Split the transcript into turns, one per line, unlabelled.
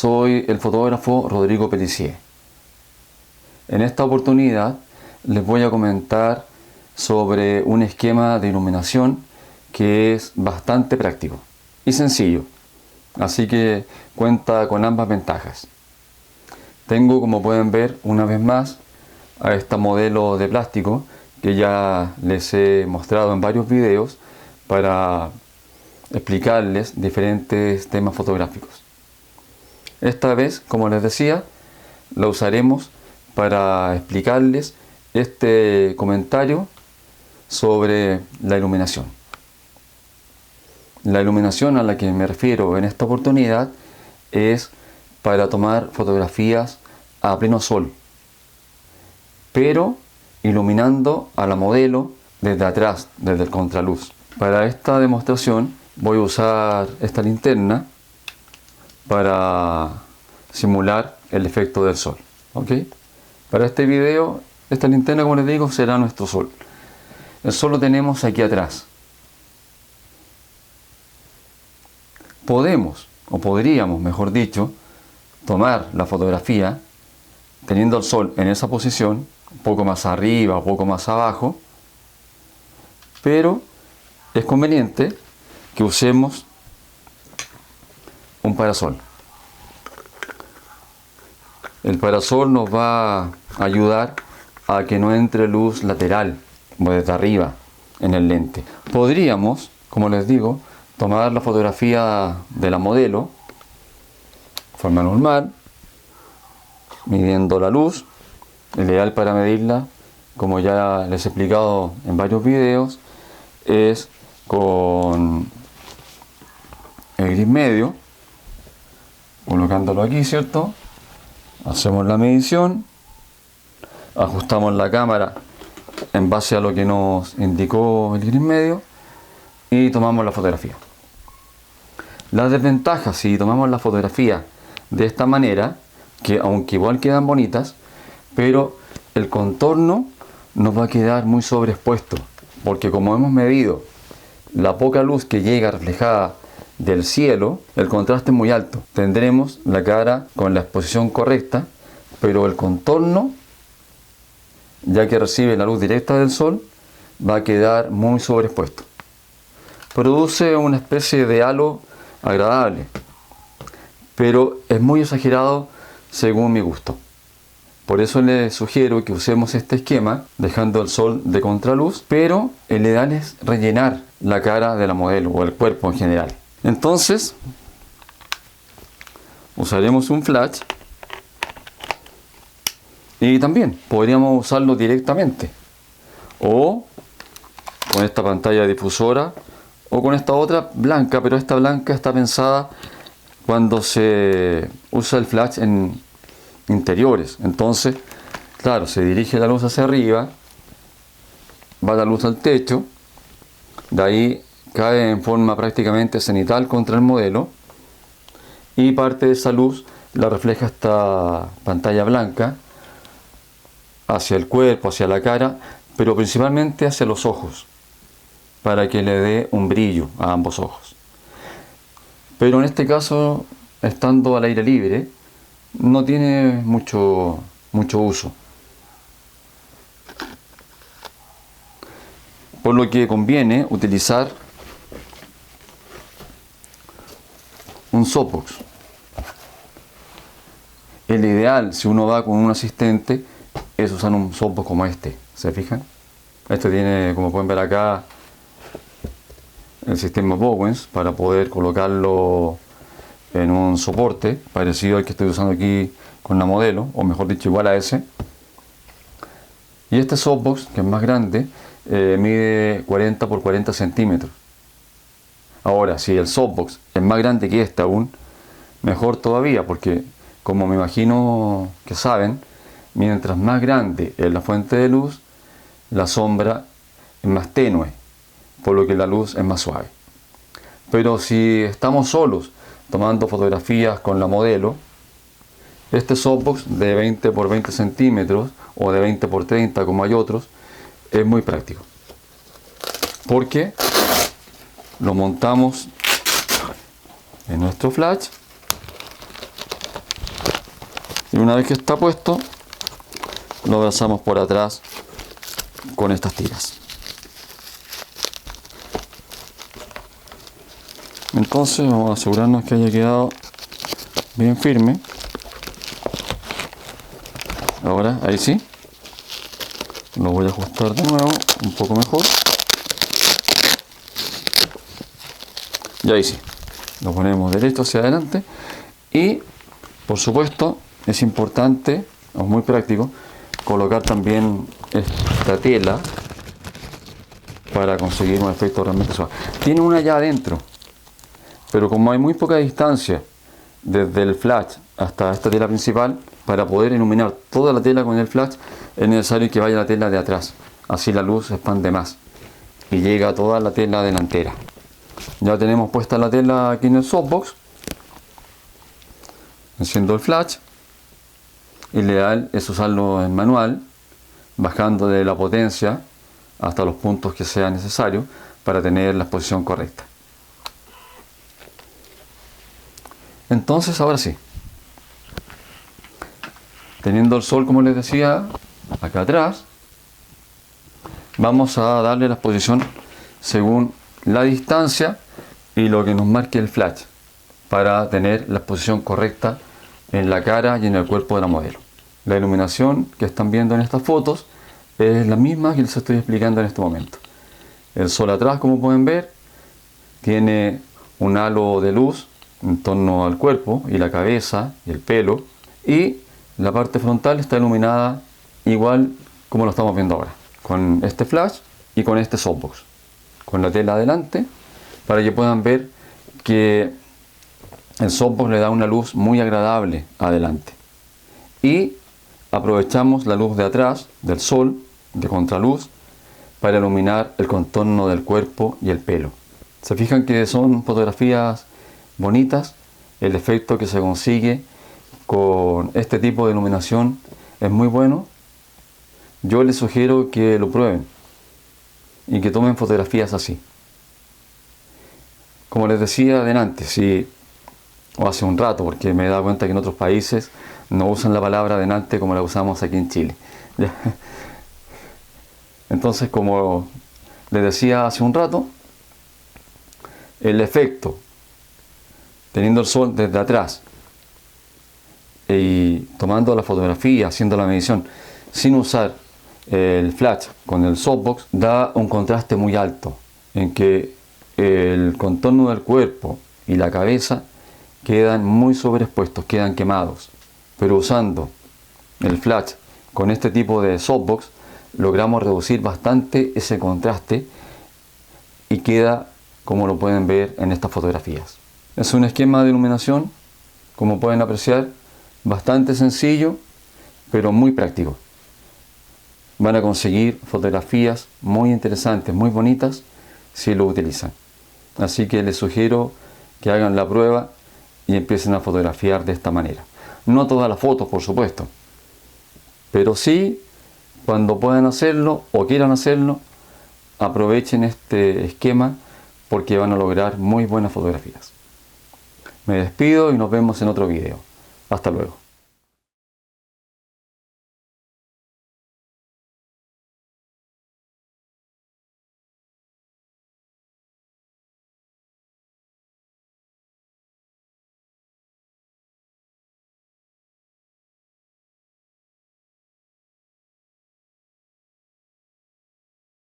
soy el fotógrafo Rodrigo Pellicier. En esta oportunidad les voy a comentar sobre un esquema de iluminación que es bastante práctico y sencillo, así que cuenta con ambas ventajas. Tengo, como pueden ver, una vez más a esta modelo de plástico que ya les he mostrado en varios videos para explicarles diferentes temas fotográficos. Esta vez, como les decía, la usaremos para explicarles este comentario sobre la iluminación. La iluminación a la que me refiero en esta oportunidad es para tomar fotografías a pleno sol, pero iluminando a la modelo desde atrás, desde el contraluz. Para esta demostración voy a usar esta linterna para simular el efecto del sol. ¿Ok? Para este video, esta linterna, como les digo, será nuestro sol. El sol lo tenemos aquí atrás. Podemos, o podríamos, mejor dicho, tomar la fotografía teniendo el sol en esa posición, un poco más arriba, un poco más abajo, pero es conveniente que usemos un parasol. El parasol nos va a ayudar a que no entre luz lateral o desde arriba en el lente. Podríamos, como les digo, tomar la fotografía de la modelo de forma normal, midiendo la luz. El ideal para medirla, como ya les he explicado en varios videos, es con el gris medio, colocándolo aquí, ¿cierto? Hacemos la medición, ajustamos la cámara en base a lo que nos indicó el gris medio y tomamos la fotografía. Las desventajas si tomamos la fotografía de esta manera, que aunque igual quedan bonitas, pero el contorno nos va a quedar muy sobreexpuesto, porque como hemos medido la poca luz que llega reflejada del cielo, el contraste es muy alto. Tendremos la cara con la exposición correcta, pero el contorno, ya que recibe la luz directa del sol, va a quedar muy sobreexpuesto. Produce una especie de halo agradable, pero es muy exagerado según mi gusto. Por eso les sugiero que usemos este esquema dejando el sol de contraluz, pero el ideal es rellenar la cara de la modelo o el cuerpo en general. Entonces usaremos un flash y también podríamos usarlo directamente o con esta pantalla difusora o con esta otra blanca, pero esta blanca está pensada cuando se usa el flash en interiores. Entonces, claro, se dirige la luz hacia arriba, va la luz al techo, de ahí cae en forma prácticamente cenital contra el modelo y parte de esa luz la refleja esta pantalla blanca hacia el cuerpo, hacia la cara, pero principalmente hacia los ojos, para que le dé un brillo a ambos ojos. Pero en este caso, estando al aire libre, no tiene mucho uso. Por lo que conviene utilizar un softbox. El ideal, si uno va con un asistente, es usar un softbox como este. ¿Se fijan? Este tiene, como pueden ver acá, el sistema Bowens para poder colocarlo en un soporte parecido al que estoy usando aquí con la modelo, o mejor dicho, igual a ese. Y este softbox, que es más grande, mide 40 por 40 centímetros. Ahora, si el softbox es más grande que este aún, mejor todavía, porque como me imagino que saben, mientras más grande es la fuente de luz, la sombra es más tenue, por lo que la luz es más suave. Pero si estamos solos tomando fotografías con la modelo, este softbox de 20 por 20 centímetros o de 20 por 30 como hay otros, es muy práctico, porque lo montamos en nuestro flash Y una vez que está puesto, lo abrazamos por atrás con estas tiras. Entonces vamos a asegurarnos que haya quedado bien firme. Ahora, ahí sí. Lo voy a ajustar de nuevo, un poco mejor. Y ahí sí. Lo ponemos derecho hacia adelante. Y, por supuesto, es importante, o muy práctico, colocar también esta tela para conseguir un efecto realmente suave. Tiene una ya adentro, pero como hay muy poca distancia desde el flash hasta esta tela principal, para poder iluminar toda la tela con el flash es necesario que vaya la tela de atrás, así la luz se expande más y llega a toda la tela delantera. Ya tenemos puesta la tela aquí en el softbox. Enciendo el flash. Ideal es usarlo en manual, bajando de la potencia hasta los puntos que sea necesario para tener la exposición correcta. Entonces, ahora sí, teniendo el sol, como les decía, acá atrás, vamos a darle la exposición según la distancia y lo que nos marque el flash para tener la exposición correcta en la cara y en el cuerpo de la modelo. La iluminación que están viendo en estas fotos es la misma que les estoy explicando en este momento. El sol atrás, como pueden ver, tiene un halo de luz en torno al cuerpo y la cabeza y el pelo, y la parte frontal está iluminada igual como lo estamos viendo ahora, con este flash y con este softbox, con la tela adelante, para que puedan ver que el softbox le da una luz muy agradable adelante. Y aprovechamos la luz de atrás, del sol, de contraluz, para iluminar el contorno del cuerpo y el pelo. Se fijan que son fotografías bonitas. El efecto que se consigue con este tipo de iluminación es muy bueno. Yo les sugiero que lo prueben y que tomen fotografías así. Como les decía adelante, o hace un rato, porque me he dado cuenta que en otros países no usan la palabra adelante como la usamos aquí en Chile. Entonces, como les decía hace un rato, el efecto teniendo el sol desde atrás y tomando la fotografía, haciendo la medición sin usar el flash con el softbox, da un contraste muy alto en que el contorno del cuerpo y la cabeza quedan muy sobreexpuestos, quedan quemados. Pero usando el flash con este tipo de softbox logramos reducir bastante ese contraste y queda como lo pueden ver en estas fotografías. Es un esquema de iluminación, como pueden apreciar, bastante sencillo, pero muy práctico. Van a conseguir fotografías muy interesantes, muy bonitas, si lo utilizan. Así que les sugiero que hagan la prueba y empiecen a fotografiar de esta manera. No todas las fotos, por supuesto, pero sí, cuando puedan hacerlo o quieran hacerlo, aprovechen este esquema porque van a lograr muy buenas fotografías. Me despido y nos vemos en otro video. Hasta luego.